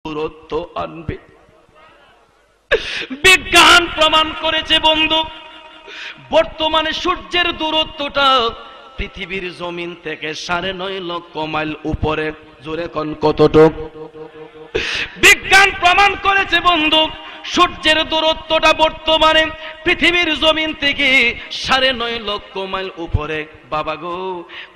দূরত্ব আনবে। বিজ্ঞান প্রমাণ করেছে বন্ধু, বর্তমানে সূর্যের দূরত্বটা পৃথিবীর জমিন থেকে 9.5 লক্ষ মাইল উপরে। জোরে কোন কতটুক? বিজ্ঞান প্রমাণ করেছে বন্ধু, সূর্যের দূরত্বটা বর্তমানে পৃথিবীর জমিন থেকে 9.5 লক্ষ মাইল উপরে। বাবা গো,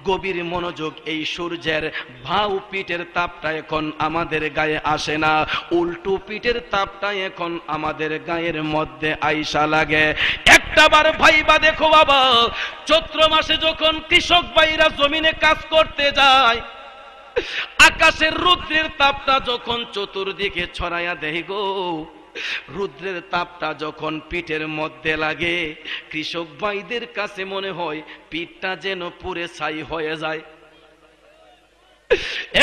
গভীর মনোযোগ, এই সূর্যের ভাউ পিঠের তাপটা এখন আমাদের গায়ে আসে না, উল্টো পিঠের তাপটা এখন আমাদের গায়ের মধ্যে আইসা লাগে। একটাবার ভাইবা দেখো বাবা, চৈত্র মাসে যখন কৃষক ভাইরা জমিনে কাজ করতে যায়, আকাশের রৌদ্রের তাপটা যখন চতুর্দিকে ছড়াইয়া দেয় গো, রৌদ্রের তাপটা যখন পিঠের মধ্যে লাগে, কৃষক ভাইদের কাছে মনে হয় পিঠটা যেন পুড়ে ছাই হয়ে যায়।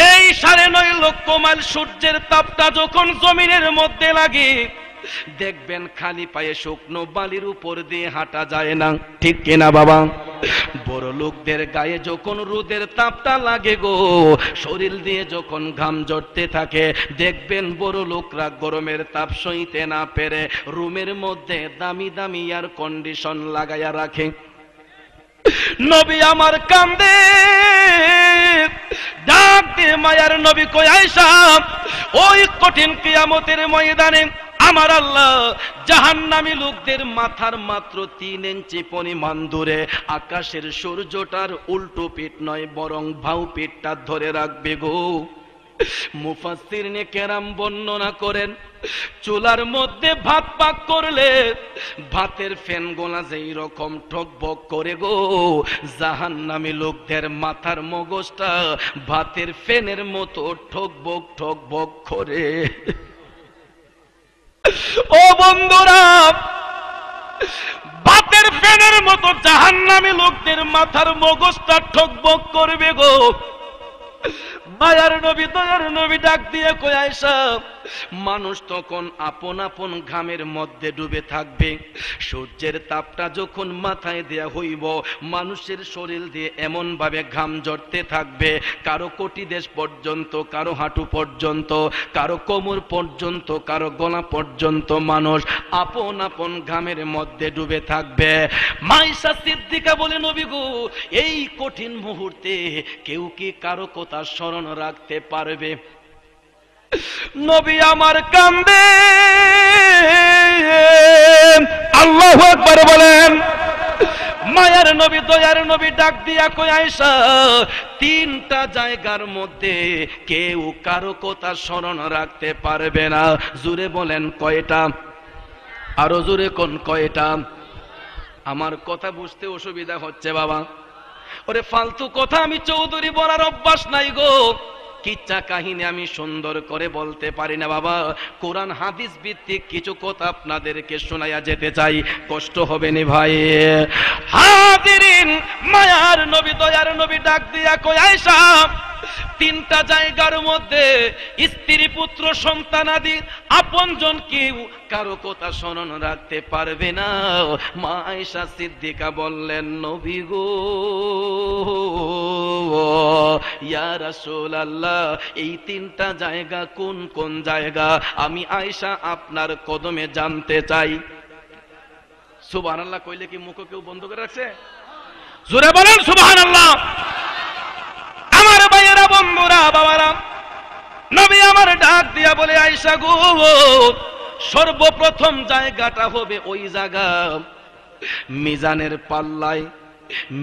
এই 9.5 লক্ষ মাইল সূর্যের তাপটা যখন জমিনের মধ্যে লাগে, দেখবেন খালি পায়ে শুকনো বালির উপর দিয়ে হাঁটা যায় না, ঠিক কিনা বাবা? বড় লোকদের গায়ে যখন রোদের তাপটা লাগে গো, শরীর দিয়ে যখন ঘাম ঝরতে থাকে, দেখবেন বড় লোকরা গরমের তাপ সইতে না পেরে রুমের মধ্যে দামি দামি এয়ার কন্ডিশন লাগাইয়া রাখে। নবী আমার কান্দে, ডাক দিয়ে মায়ার নবী কই, আয়েশা ওই কঠিন কিয়ামতের ময়দানে আমার আল্লাহ জাহান্নামী লোকদের মাথার মাত্র 3 ইঞ্চি পরিমাণ দূরে আকাশের সূর্যটার উল্টো পিঠ নয়, বরং ভাউ পিঠটা ধরে রাখবে গো। মুফাসসিরিনে কেরাম বর্ণনা করেন, চুলার মধ্যে ভাত পাক করলে ভাতের ফ্যান গোলা যেই রকম ঠকবক করে গো, জাহান্নামী লোকদের মাথার মগজটা ভাতের ফ্যানের মতো ঠকবক ঠকবক করে। ও বন্ধুরা, ভাতের ফ্যানের মতো জাহান্নামী লোকদের মাথার মগজটা ঠকবক করবে গো। মায়ার নবী দয়ার নবী ডাক দিয়ে কই, আয়েশা মানুষ তখন আপন আপন ঘামের মধ্যে ডুবে থাকবে, সূর্যের তাপটা যখন মাথায় দেয়া হইব, মানুষের শরীর দিয়ে এমন ভাবে ঘাম ঝরতে থাকবে, কারো কোটি দেশ পর্যন্ত, কারো হাঁটু পর্যন্ত, কারো কোমর পর্যন্ত, কারো গলা পর্যন্ত মানুষ আপন আপন ঘামের মধ্যে ডুবে থাকবে। মাইশা সিদ্দিকা বলে, নবী গো, এই কঠিন মুহূর্তে কেউ কি কারো কথা স্মরণ রাখতে পারবে? নবী আমার কান্দে, আল্লাহু আকবার বলেন। মায়ার নবী দয়ার নবী ডাক দিয়া কই, আয়েশা 3টা জায়গার মধ্যে কেউ কারো কথা স্মরণ রাখতে পারবে না। জোরে বলেন কয়টা? আরো জোরে কোন কয়টা? আমার কথা বুঝতে অসুবিধা হচ্ছে বাবা? ওরে ফালতু কথা আমি চৌধুরী বলার অভ্যাস নাই গো, কিচ্ছা কাহিনী আমি সুন্দর করে বলতে পারি না বাবা। কোরআন হাদিস ভিত্তিক কিছু কথা আপনাদেরকে শোনাইয়া যেতে চাই, কষ্ট হবে না ভাই। হাজিরিন, মায়ার নবী দয়ার নবী ডাক দিয়া কই, আয়েশা 3টা জায়গার মধ্যে স্ত্রী পুত্র সন্তানাদি আপনজন কেউ কারো কথা স্মরণ রাখতে পারবে না। মা আয়েশা সিদ্দিকা বললেন, নবী গো, ইয়া রাসূলুল্লাহ, এই 3টা জায়গা কোন কোন জায়গা? আমি আয়েশা আপনার কদমে জানতে চাই। সুবহানাল্লাহ কইলে কি মুখ কেউ বন্ধ করে রাখছে? জোরে বলেন সুবহানাল্লাহ। আমার ভাইয়েরা, বন্ধুরা, বাবারা, নবী আমার ডাক দিয়া বলে, আয়েশা গো, সর্বপ্রথম জায়গাটা হবে ওই জায়গা মিজানের পাল্লায়।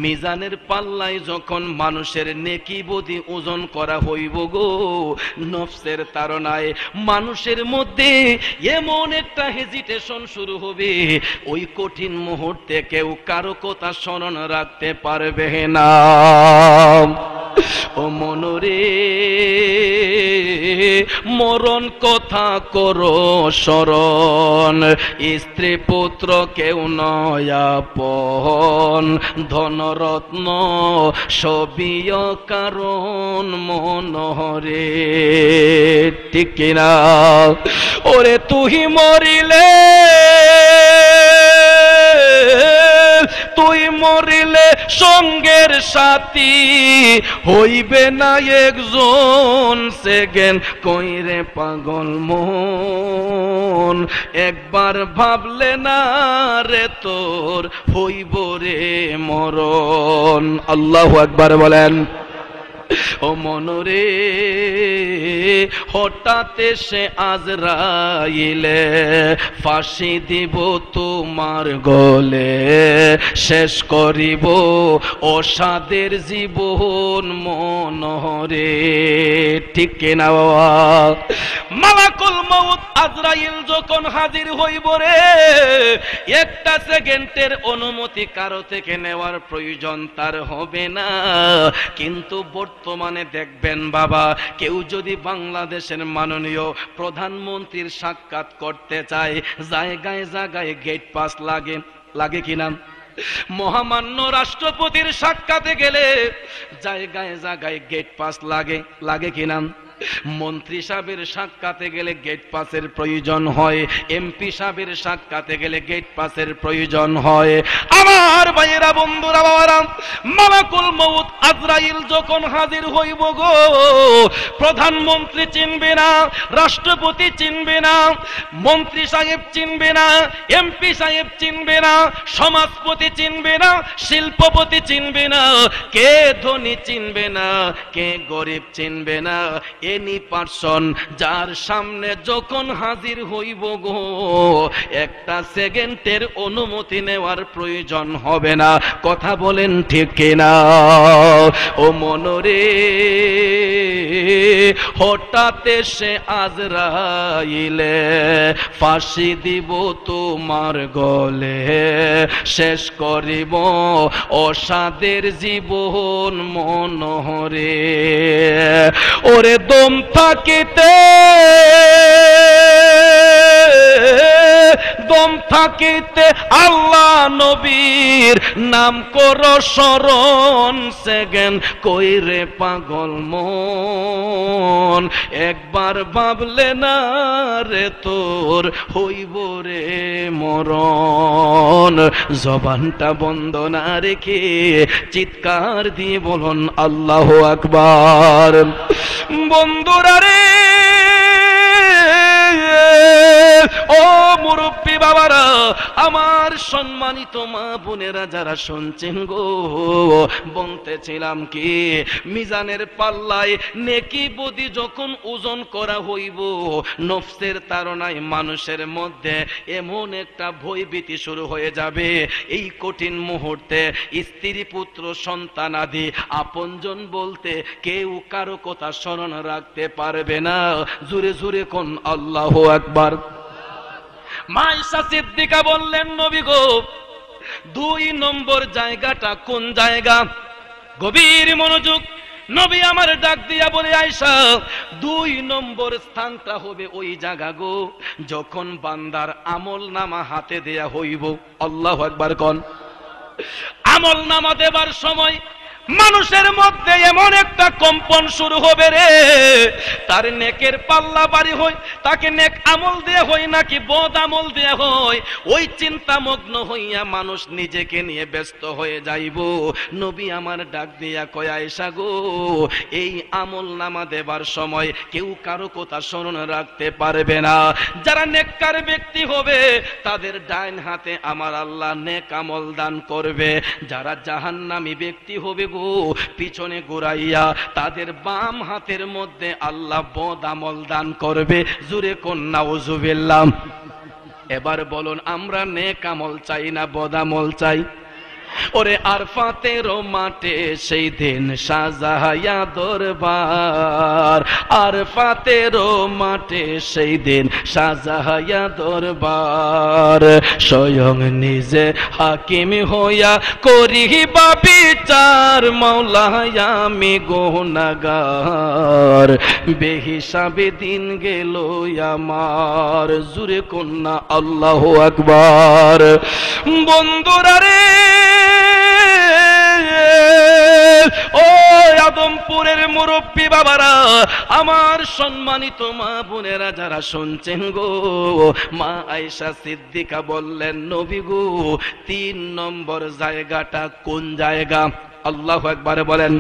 মিজানের পাল্লায় যখন মানুষের নেকি বদি ওজন করা হইব গো, নফসের তাড়নায় মানুষের মধ্যে এমন একটা হেজিটেশন শুরু হবে, ওই কঠিন মুহূর্তে কেউ কারো কথা স্মরণ রাখতে পারবে না। ও মনরে, মরণ কথা করো স্মরণ, স্ত্রী পুত্র কেউ নয় আপন, ধনরত্ন সবই কারণ মনরে, ঠিক কিনা? ওরে তুই মরিলে, তুই মরিলে সঙ্গের সাথী হইবে না একজন সেকেন্ড কইরে পাগল মন একবার ভাবলে না রে তোর হইব রে মরণ আল্লাহু আকবার বলেন ও মনরে হঠাৎ এসে আজরাইলে ফাঁসি দিব তোমার গলে শেষ করিব অসাদের জীবন মনরে ঠিক কিনা বাবা মালাকুল মউত আজরাইল যখন হাজির হইব রে একটা সেকেন্ডের অনুমতি কারো থেকে নেওয়ার প্রয়োজন তার হবে না কিন্তু বর্তমানে দেখবেন বাবা কেউ যদি বাংলাদেশের মাননীয় প্রধানমন্ত্রীর সাক্ষাৎ করতে চায় জায়গায় জায়গায় গেট পাস লাগে কিনা মহামান্য রাষ্ট্রপতির সাক্ষাতে গেলে জায়গায় জায়গায় গেট পাস লাগে কিনা মন্ত্রী সাহেবের সাক্ষাতে গেলে গেট পাসের প্রয়োজন হয় এমপি সাহেবের সাক্ষাতে গেলে গেট পাসের প্রয়োজন হয় আমার ভাইয়েরা বন্ধুরা বাবারা মালাকুল মউত আজরাইল যখন হাজির হইব গো প্রধানমন্ত্রী চিনবে না রাষ্ট্রপতি চিনবে না মন্ত্রী সাহেব চিনবে না এমপি সাহেব চিনবে না সমাজপতি চিনবে না শিল্পপতি চিনবে না কে ধনী চিনবে না কে গরিব চিনবে না এনি পারসন যার সামনে যখন হাজির হইব গো একটা সেকেন্ডের অনুমতি নেওয়ার প্রয়োজন হবে না কথা বলেন ঠিক কিনা ও মনরে হঠাৎ এসে আজরাইলে ফাঁসি দিব তোমার গলে শেষ করিব অসাদের জীবন মনরে ওরে দম থাকিতে আল্লাহ নবীর নাম করো স্মরণ সেকেন্ড কইরে পাগল মন একবার ভাবলে না রে তোর হইব রে মরণ জবানটা বন্ধ না রেখে চিৎকার দিয়ে বলুন আল্লাহু আকবার বন্ধুরা রে ও মুরব্বী বাবারা আমার সম্মানিত মা বোনেরা যারা শুনছেন গো বলতেছিলাম কি মিজানের পাল্লায় নেকি বদি যখন ওজন করা হইব নফসের তাড়নায় মানুষের মধ্যে এমন একটা ভয়ভীতি শুরু হয়ে যাবে এই কঠিন মুহূর্তে স্ত্রী পুত্র সন্তান আদি আপনজন বলতে কেউ কারো কথা স্মরণ রাখতে পারবে না জোরে জোরে কোন আল্লাহু আকবার মা আয়েশা সিদ্দিকা বললেন নবী গো 2 নম্বর জায়গাটা কোন জায়গা গভীর মনোযোগ নবী আমার ডাক দিয়া বলে আয়েশা 2 নম্বর স্থানটা হবে ওই জায়গা গো যখন বান্দার আমলনামা হাতে দেয়া হইব আল্লাহু আকবার কোন আমলনামা দেবার সময় মানুষের মধ্যে এমন একটা কম্পন শুরু হবে রে তার নেকের পাল্লা বাড়ি হয় তাকে নেক আমল দেয়া হয় নাকি বদ আমল দেয়া হয় ওই চিন্তামগ্ন হইয়া মানুষ নিজেকে নিয়ে ব্যস্ত হয়ে যাইব নবী আমার ডাক দিয়া কয় আয়েশা গো এই আমল নামা দেবার সময় কেউ কারো কথা স্মরণ রাখতে পারবে না যারা নেককার ব্যক্তি হবে তাদের ডাইন হাতে আমার আল্লাহ নেক আমল দান করবে যারা জাহান্নামী ব্যক্তি হবে পিছনে ঘুরাইয়া তাদের বাম হাতের মধ্যে আল্লাহ বদ আমল দান করবে জোরে কোন নাউজুবিল্লাহ এবার বলুন আমরা নেক আমল চাই না বদ আমল চাই ওরে আরফাতের মাঠে সেই দিন সাজায়া দরবার আরফাতের মাঠে সেই দিন সাজায়া দরবার স্বয়ং নিজে হাকিম হইয়া করিবা বিচার মাওলা আমি গুনাহগার বেহিসাবে দিন গেল আমার জোরে কন্যা আল্লাহু আকবার বন্ধুরা রে ও আদমপুরের মুরব্বী বাবারা, আমার সম্মানিত মা বোনেরা যারা শুনছেন গো, মা আয়েশা সিদ্দিকা বললেন, নবী গো 3 নম্বর জায়গাটা কোন জায়গা? আল্লাহু আকবার বলেন।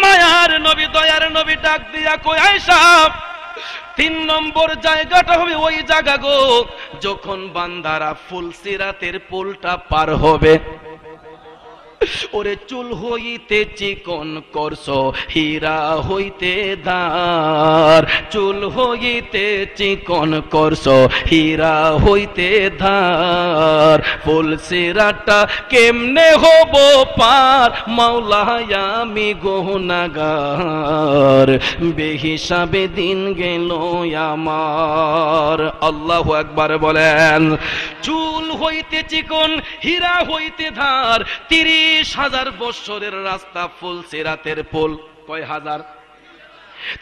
মায়ার নবী, দয়ার নবী ডাক দিয়া কই, আয়েশা 3 নম্বর জায়গাটা হবে ওই জায়গা গো, যখন বান্দারা ফুলসিরাতের পুলটা পার হবে। ওরে চুল হইতে চিকন করছো, হীরা হইতে ধার, চুল হইতে চিকন করছো, হীরা হইতে ধার, ফুলসিরাতটা কেমনে হব পার, মাওলা আমি গুনাহগার, বেহিসাবে দিন গেল আমার। আল্লাহু আকবার বলেন। চুল হইতে চিকন, হীরা হইতে ধার, 30,000 বছরের রাস্তা ফুলসিরাতের পুল। কয় হাজার?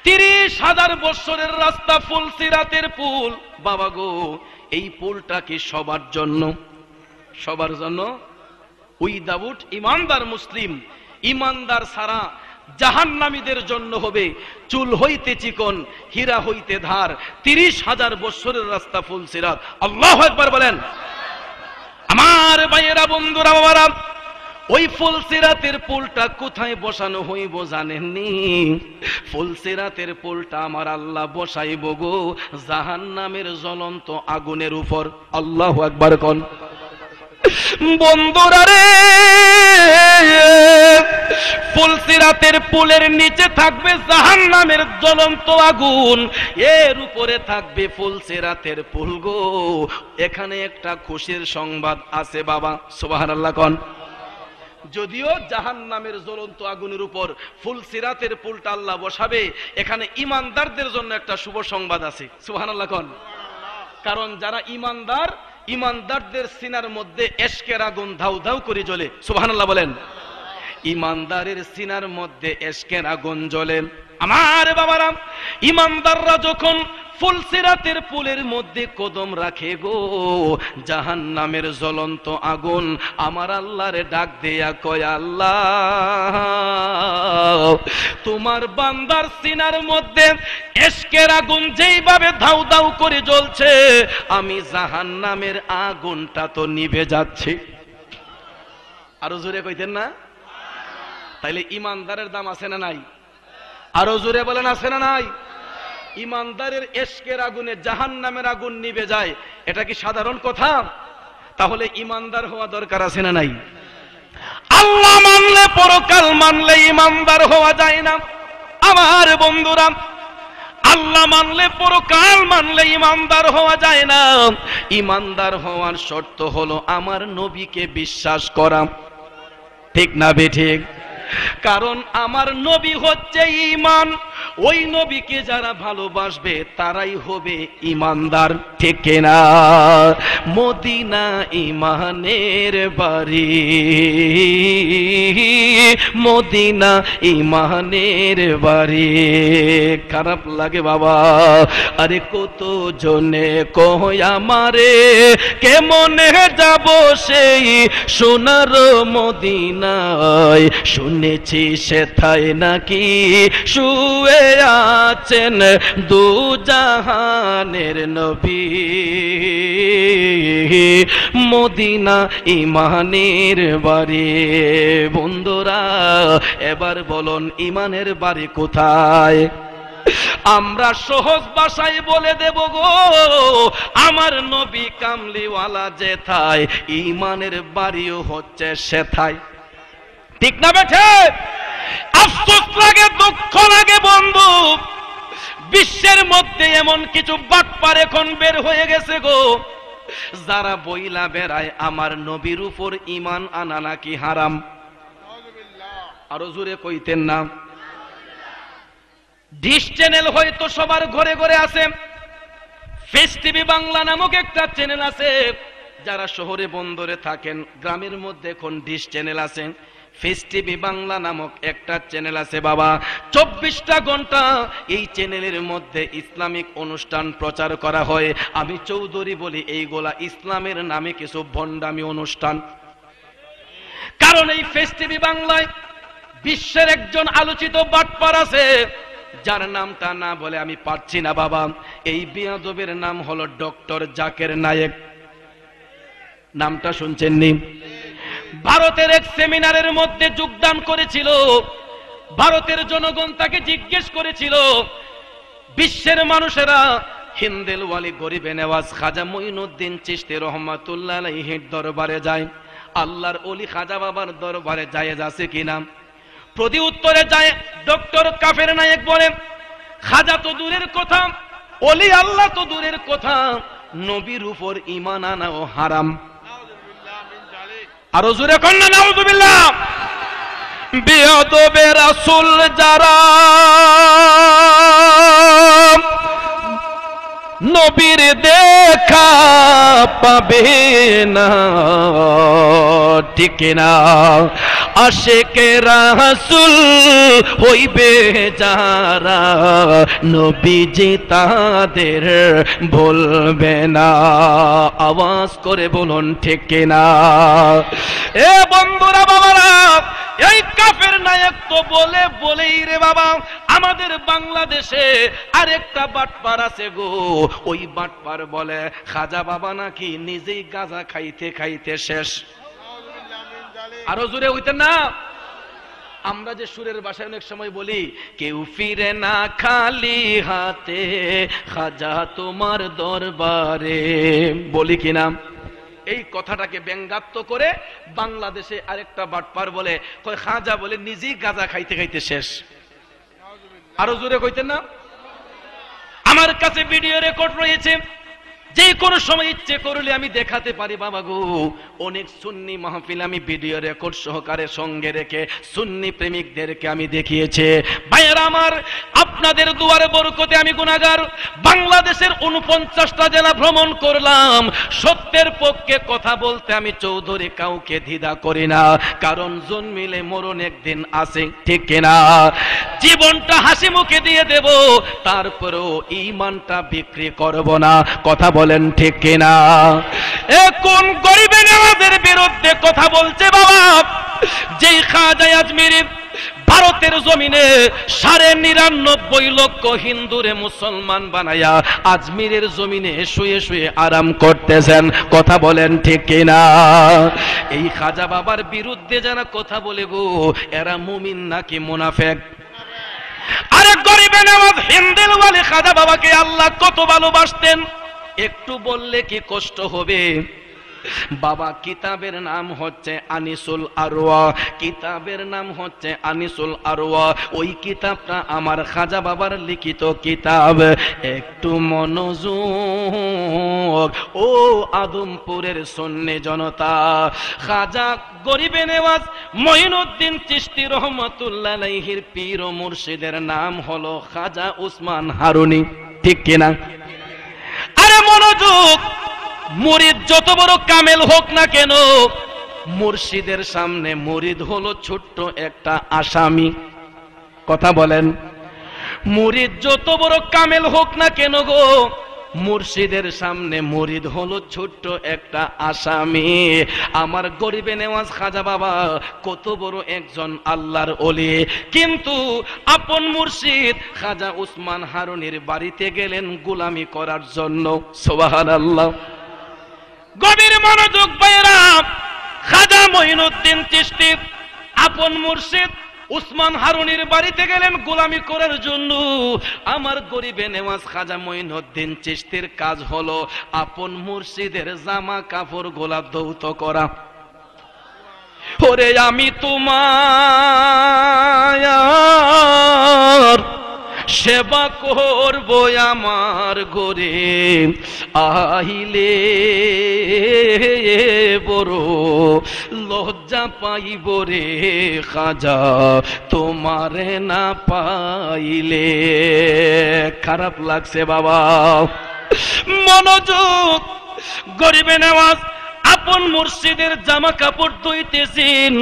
30,000 বছরের রাস্তা ফুলসিরাতের পুল। বাবা গো, এই পুলটা কি সবার জন্য? সবার জন্য। উইদাউট ইমানদার মুসলিম, ইমানদার ছাড়া জাহান্নামীদের জন্য হবে। চুল হইতে চিকন, হীরা হইতে ধার, 30,000 বছরের রাস্তা ফুলসিরাত। আল্লাহু আকবার বলেন। আমার ভাইয়েরা, বন্ধুরা, বাবারা, ওই ফুলসিরাতের পুলটা কোথায় বসানো হইব জানেননি? ফুলসিরাতের পুলটা আমার আল্লাহ বসাইব গো জাহান্নামের জ্বলন্ত আগুনের উপর। আল্লাহু আকবার কোন। বন্ধুরা রে, ফুলসিরাতের পুলের নিচে থাকবে জাহান্নামের জ্বলন্ত আগুন, এর উপরে থাকবে ফুলসিরাতের পুল গো। এখানে একটা খুশির সংবাদ আছে বাবা, সুবহানাল্লাহ কোন। যদিও জাহান্নামের জ্বলন্ত আগুনের উপর ফুলসিরাতের পুলটা আল্লাহ বসাবে, এখানে ঈমানদারদের জন্য একটা শুভ সংবাদ আছে, সুবহানাল্লাহ কোন। কারণ যারা ঈমানদার, ঈমানদারদের সিনার মধ্যে ইশকের আগুন ধাউ ধাউ করে জ্বলে, সুবহানাল্লাহ বলেন। ঈমানদারের সিনার মধ্যে ইশকের আগুন জ্বলে। আমার বাবারা, ঈমানদাররা যখন ফুলসিরাতের পুলের মধ্যে কদম রাখে গো, জাহান্নামের জ্বলন্ত আগুন আমার আল্লাহরে ডাক দেয়া কয়, আল্লাহ তোমার বান্দার সিনার মধ্যে ইশকের আগুন যেইভাবে ধাউ ধাউ করে জ্বলছে, আমি জাহান্নামের আগুনটা তো নিভে যাচ্ছে। আরো জোরে কইতেন না? তাইলে ঈমানদারের দাম আছে না নাই? আরো জোরে বলেন, আছে না নাই? ঈমানদারের ইশকের আগুনে জাহান্নামের আগুন নিভে যায়, এটা কি সাধারণ কথা? তাহলে ঈমানদার হওয়া দরকার আছে না নাই? আল্লাহ মানলে, পরকাল মানলে ঈমানদার হওয়া যায় না। আমার বন্ধুরা, আল্লাহ মানলে, পরকাল মানলে ঈমানদার হওয়া যায় না। ঈমানদার হওয়ার শর্ত হলো আমার নবীকে বিশ্বাস করা, ঠিক না বেঠিক? কারণ আমার নবী হচ্ছে ঈমান, ওই নবীকে যারা ভালোবাসবে তারাই হবে ঈমানদার, ঠিক না? মদিনা ঈমানের বাড়ি, মদিনা ঈমানের বাড়ি। খারাপ লাগে বাবা, আরে কত জনে কয় আমারে, কেমনে যাব সেই সোনার মদিনায়, শুনেছি সেথায় নাকি শুয়ে আছেন দু জাহানের নবী, মদিনা ঈমানের বাড়ি। বন্ধুরা, এবার বলুন ঈমানের বাড়ি কোথায়? আমরা সহজ ভাষায় বলে দেব গো, আমার নবী কামলিওয়ালা যেথায়, ঈমানের বাড়িও হচ্ছে সেথায়, ঠিক না বেঠে? আফসোস লাগে, দুঃখ লাগে বন্ধু, বিশ্বের মধ্যে এমন কিছু বাটপার এখন বের হয়ে গেছে গো, যারা বইলা বেড়ায় আমার নবীর উপর ঈমান আনা নাকি হারাম। আরো জোরে কইতেন না? ডিশ চ্যানেল হয়তো সবার ঘরে ঘরে আছে, ফেস টিভি বাংলা নামক একটা চ্যানেল আছে। যারা শহরে বন্দরে থাকেন, গ্রামের মধ্যে এখন ডিশ চ্যানেল আছে, ফেস টিভি বাংলা নামক একটা চ্যানেল আছে বাবা। 24টা ঘন্টা এই চ্যানেলের মধ্যে ইসলামিক অনুষ্ঠান প্রচার করা হয়। আমি চৌধুরী বলি, এইগুলা ইসলামের নামে কিছু ভণ্ডামি অনুষ্ঠান। কারণ এই ফেস টিভি বাংলায় বিশ্বের একজন আলোচিত বাটপার আছে, যার নামটা না বলে আমি পারছি না বাবা। এই বিয়াদবের নাম হলো ডক্টর জাকির নায়েক। নামটা শুনছেননি? ভারতের এক সেমিনারের মধ্যে যোগদান করেছিল। ভারতের জনগণ তাকে জিজ্ঞেস করেছিল, বিশ্বের মানুষেরা হিন্দেল ওয়ালি গরিবে নেওয়াজ খাজা মঈনুদ্দিন চিশতি রহমাতুল্লাহ আলাইহির দরবারে যায়, আল্লাহর ওলি খাজা বাবার দরবারে জায়েজ আছে কিনা? প্রতি উত্তরে যায় ডক্টর কাফের নায়েক বলেন, খাজা তো দূরের কথা, ওলি আল্লাহ তো দূরের কথা, নবীর উপর ঈমান আনাও হারাম। আরো জোরে কোন না নাউযুবিল্লাহ। বিয়াদবে রাসূল যারা নবীর দেখা পাবে না, ঠিক না? আশিকে রাসূল হইবে যারা, নবীজি তাদের বলবে না। আওয়াজ করে বলুন ঠিক না? এ বন্ধুরা বাবারা, এই কাফের নায়ক তো বলেই রে বাবা, আমাদের বাংলাদেশে আরেকটা বাটপার আছে গো। ওই বাটপার বলে খাজা বাবা নাকি নিজেই গাঁজা খাইতে খাইতে শেষ। আরো জোরে হইতেন না? আমরা যে সুরের ভাষায় অনেক সময় বলি, কেউ ফিরে না খালি হাতে খাজা তোমার দরবারে, বলি কিনা? এই কথাটাকে ব্যঙ্গাত্ম করে বাংলাদেশে আরেকটা বাটপার বলে, কয় খাজা বলে নিজেই গাঁজা খাইতে খাইতে শেষ। আরো জোরে কইতেন না? আমার কাছে ভিডিও রেকর্ড রয়েছে, যে কোনো সময় ইচ্ছে করলে আমি দেখাতে পারি বাবা গো। অনেক সুন্নি মাহফিল আমি ভিডিও রেকর্ড সহকারে সঙ্গে রেখে সুন্নি প্রেমিকদেরকে আমি দেখিয়েছি। ভাইয়েরা আমার, আপনাদের দুয়ারে বরকতে আমি গুনাহগার। বাংলাদেশের 49টা জেলা ভ্রমণ করলাম। সত্যের পক্ষে কথা বলতে আমি চৌধুরী কাউকে দ্বিধা করি না, কারণ জন্মিলে মরণ একদিন আছে, ঠিক কিনা? জীবনটা হাসি মুখে দিয়ে দেব, তারপরেও ঈমানটা বিক্রি করব না। কথা বলেন ঠিক কিনা? এ কোন গরিবে নেওয়াজের বিরুদ্ধে কথা বলছে বাবা? যেই খাজা আজমিরি ভারতের জমিনে ৯৯.৫ লক্ষ হিন্দুরে মুসলমান বানায়া আজমিরের জমিনে শুয়ে শুয়ে আরাম করতেছেন। কথা বলেন ঠিক কিনা? এই খাজা বাবার বিরুদ্ধে যারা কথা বলে গো, এরা মুমিন নাকি মুনাফিক? আরে গরিবে নেওয়াজ হিন্দেল ওয়ালি খাজা বাবাকে আল্লাহ কত ভালোবাসতেন, একটু বললে কি কষ্ট হবে? বাবা কিতাবের নাম হচ্ছে আনিসুল আরওয়া, কিতাবের নাম হচ্ছে আনিসুল আরওয়া। ওই কিতাবটা আমার খাজা বাবার লিখিত কিতাব। একটু মনোযোগ ও আদমপুরের সুন্নি জনতা, খাজা গরিবে নেওয়াজ মঈনুদ্দিন চিশতি রহমাতুল্লাহ আলাইহির পীর ও মুর্শিদের নাম হলো খাজা উসমান হারুনি, ঠিক কিনা? আরে মনোযোগ, মুরিদ যত বড় কামেল হোক না কেন, মুর্শিদের সামনে মুরিদ হলো ছোট্ট একটা আসামি। কথা বলেন? মুরিদ যত বড় কামেল হোক না কেন গো, মুর্শিদের সামনে মুরিদ হলো ছোট্ট একটা আসামি। আমার গরিবে নেওয়াজ খাজা বাবা কত বড় একজন আল্লাহর ওলি, কিন্তু আপন মুর্শিদ খাজা উসমান হারুনির বাড়িতে গেলেন গোলামি করার জন্য। সুবহানাল্লাহ। গভীর মনোযোগ ভাইরা, খাজা মঈনুদ্দিন চিশতি আপন মুর্শিদ উসমান হারুনির বাড়িতে গেলেন গোলামি করার জন্য। আমার গরিবে নেওয়াজ খাজা মঈনুদ্দিন চিশতির কাজ হলো আপন মুর্শিদের জামা কাপড় গোলা ধৌত করা। ওরে আমি তোমার সেবা করব আমার গরিব আইলে, বড় লজ্জা পাইব রে খাজা তোমারে না পাইলে। খারাপ লাগছে বাবা। মনোযোগ, গরিবে নেওয়াজ আপন মুর্শিদের জামা কাপড় ধুইতেছেন।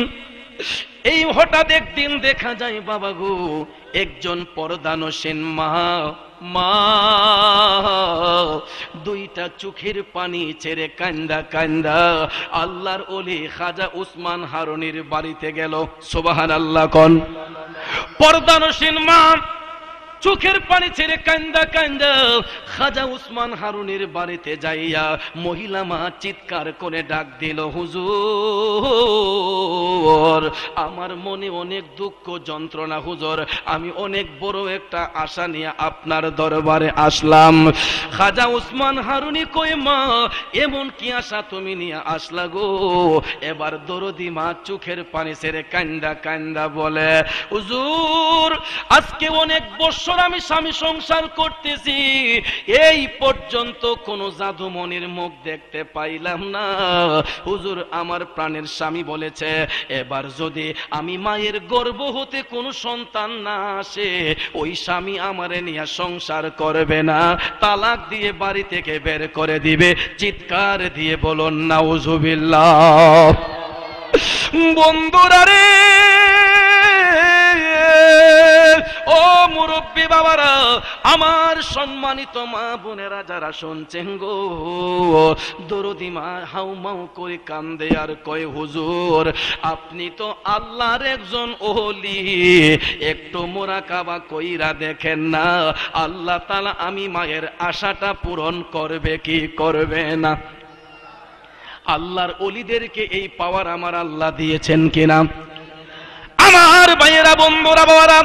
এই হঠাৎ একদিন দেখা যায় বাবা গো, একজন পর্দানসীন মা দুইটা চোখের পানি ছেড়ে কান্দা কান্দা আল্লাহর ওলি খাজা উসমান হারুনির বাড়িতে গেল। সুবহানাল্লাহ কোন। পর্দানসীন মা চোখের পানি ছেড়ে কান্দা কান্দা খাজা উসমান হারুনির বাড়িতে যাইয়া মহিলা মা চিৎকার করে ডাক দিল, হুজুর আমার মনে অনেক দুঃখ যন্ত্রণা হুজুর, আমি অনেক বড় একটা আশা নিয়ে আপনার দরবারে আসলাম। খাজা উসমান হারুনি কই মা এমন কি আশা তুমি নিয়ে আসলা গো? এবার দরদি মা চোখের পানি ছেড়ে কান্দা কান্দা বলে, হুজুর আজকে অনেক বছর আমি স্বামী সংসার করতেছি, এই পর্যন্ত কোন জাদুমণির মুখ দেখতে পাইলাম না। হুজুর আমার প্রাণের স্বামী বলেছে এবার যদি আমি মায়ের গর্ভ হতে কোনো সন্তান না আসে ওই স্বামী আমারে নিয়ে সংসার করবে না, তালাক দিয়ে বাড়ি থেকে বের করে দিবে। চিৎকার দিয়ে বলুন নাউজুবিল্লাহ। বন্ধুরা রে, ও মুরব্বী বাবারা, আমার সম্মানিত মা বোনেরা যারা শুনছেন গো, দরদি মা হাউমাউ করে কান্দে আর কয়, হুজুর আপনি তো আল্লাহর একজন ওলি, একটু মুরাকাবা কইরা দেখেন না আল্লাহ তাআলা আমি মায়ের আশাটা পূরণ করবে কি করবে না। আল্লাহর ওলিদেরকে এই পাওয়ার আমার আল্লাহ দিয়েছেন কিনা? আমার ভাইয়েরা বন্ধুরা বাবারা,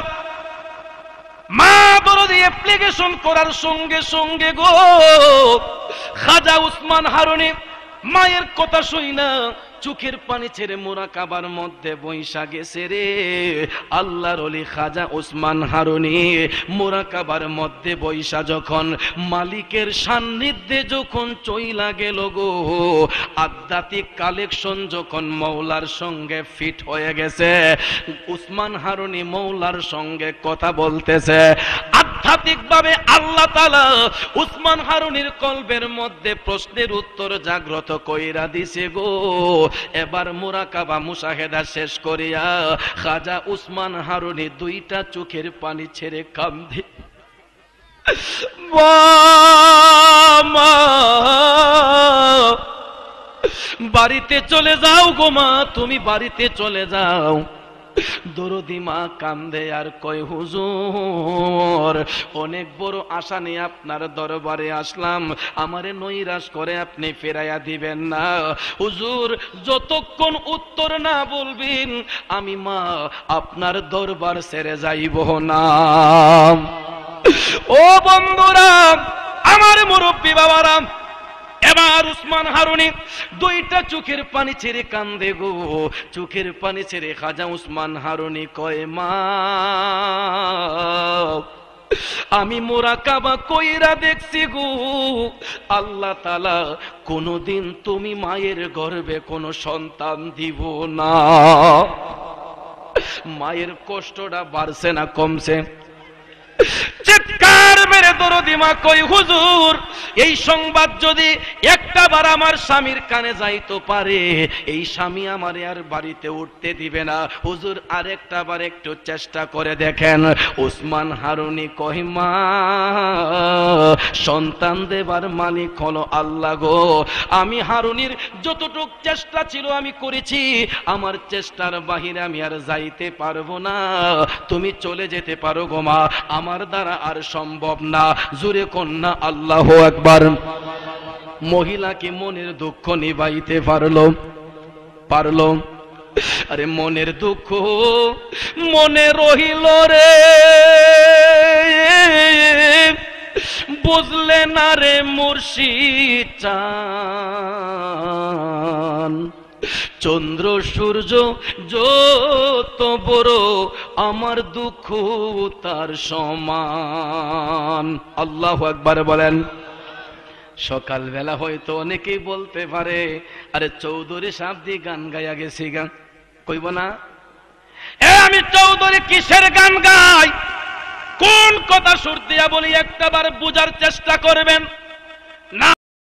মা দরদি অ্যাপ্লিকেশন করার সঙ্গে সঙ্গে গো খাজা উসমান হারুনি মায়ের কথা শুইনা চোখের পানি ছেড়ে মুরাকাবার মধ্যে বৈশা গেছে রে। আল্লাহর ওলি খাজা উসমান হারুনি মুরাকাবার মধ্যে বৈশা যখন মালিকের সান্নিধ্যে যখন চইলা গেল গো, আধ্যাত্মিক কালেকশন যখন মৌলার সঙ্গে ফিট হয়ে গেছে, উসমান হারুনি মৌলার সঙ্গে কথা বলতেছে। আধ্যাত্মিকভাবে আল্লাহ তাআলা উসমান হারুনির কলবের মধ্যে প্রশ্নের উত্তর জাগ্রত কইরা দিছে গো। এবার মুরাকাবা মুশাহেদা শেষ করিয়া খাজা উসমান হারুনি দুইটা চোখের পানি ছেড়ে কান্দে, মা বাড়িতে চলে যাও গো মা, তুমি বাড়িতে চলে যাও। দরদি মা কান্দে আর কয়, হুজুর অনেক বড় আশা নিয়ে আপনার দরবারে আসলাম, আমারে নৈরাশ করে আপনি ফেরাইয়া দিবেন না। হুজুর যতক্ষণ উত্তর না বলবেন আমি মা আপনার দরবার ছেড়ে যাইব না। ও বন্ধুরা, আমার মুরব্বী বাবারা, এবার উসমান হারুনি দুইটা চোখের পানি ছেড়ে কান্দে গো। চোখের পানি ছেড়ে খাজা উসমান হারুনি কয়, মা আমি মুরাকাবা কইরা দেখছি গো, আল্লাহ তাআলা কোনদিন তুমি মায়ের গর্ভে কোনো সন্তান দিব না। মায়ের কষ্টটা বাড়ছে না কমছে? চিৎকার মেরে দরদি মা কই, হুজুর এই সংবাদ যদি একটা বার আমার স্বামীর কানে যাইতো পারে, এই স্বামী আমারে আর বাড়িতে উঠতে দিবে না। হুজুর আরেকটা বার একটু চেষ্টা করে দেখেন। উসমান হারুনি কয়, মা সন্তান দেবার মালিক হলো আল্লাহ গো, আমি হারুনির যতটুক চেষ্টা ছিল আমি করেছি, আমার চেষ্টার বাহিরে আমি আর যাইতে পারবো না, তুমি চলে যেতে পারো গো মা, আমার দ্বারা আর সম্ভব না। জোরে কন্যা আল্লাহু আকবার। মহিলা কি মনের দুঃখ নিবাইতে পারলো? আরে মনের দুঃখ মনে রহিল রে, বুঝলে না রে মুর্শিদ চান, চন্দ্র সূর্য যত বড় আমার দুঃখ তার সমান। আল্লাহু আকবার বলেন। সকালবেলা হয়তো অনেকেই বলতে পারে, আরে চৌধুরী সাহেব দি গান গায়া গেছি, গান কইব না? আমি চৌধুরী কিসের গান গাই, কোন কথা সুর দিয়া বলি একটা বার বুঝার চেষ্টা করবেন না।